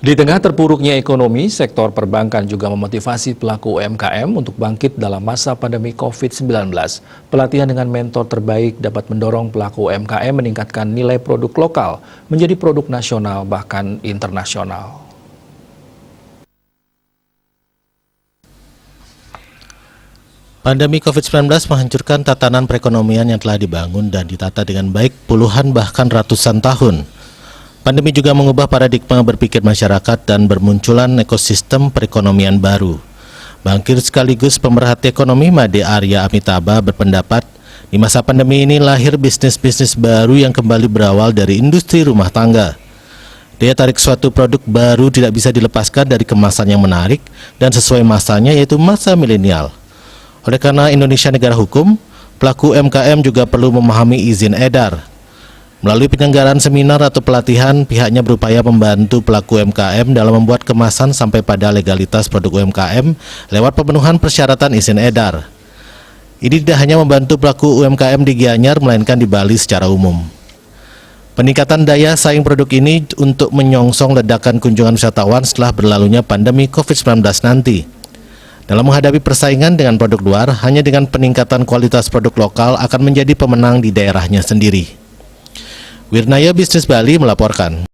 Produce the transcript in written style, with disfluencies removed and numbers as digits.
Di tengah terpuruknya ekonomi, sektor perbankan juga memotivasi pelaku UMKM untuk bangkit dalam masa pandemi COVID-19. Pelatihan dengan mentor terbaik dapat mendorong pelaku UMKM meningkatkan nilai produk lokal menjadi produk nasional bahkan internasional. Pandemi COVID-19 menghancurkan tatanan perekonomian yang telah dibangun dan ditata dengan baik puluhan bahkan ratusan tahun. Pandemi juga mengubah paradigma berpikir masyarakat dan bermunculan ekosistem perekonomian baru. Bangkir sekaligus pemerhati ekonomi Made Arya Amitaba berpendapat, di masa pandemi ini lahir bisnis-bisnis baru yang kembali berawal dari industri rumah tangga. Daya tarik suatu produk baru tidak bisa dilepaskan dari kemasan yang menarik dan sesuai masanya, yaitu masa milenial. Oleh karena Indonesia negara hukum, pelaku UMKM juga perlu memahami izin edar. Melalui penyelenggaraan seminar atau pelatihan, pihaknya berupaya membantu pelaku UMKM dalam membuat kemasan sampai pada legalitas produk UMKM lewat pemenuhan persyaratan izin edar. Ini tidak hanya membantu pelaku UMKM di Gianyar, melainkan di Bali secara umum. Peningkatan daya saing produk ini untuk menyongsong ledakan kunjungan wisatawan setelah berlalunya pandemi COVID-19 nanti. Dalam menghadapi persaingan dengan produk luar, hanya dengan peningkatan kualitas produk lokal akan menjadi pemenang di daerahnya sendiri. Wirnaya Bisnis Bali melaporkan.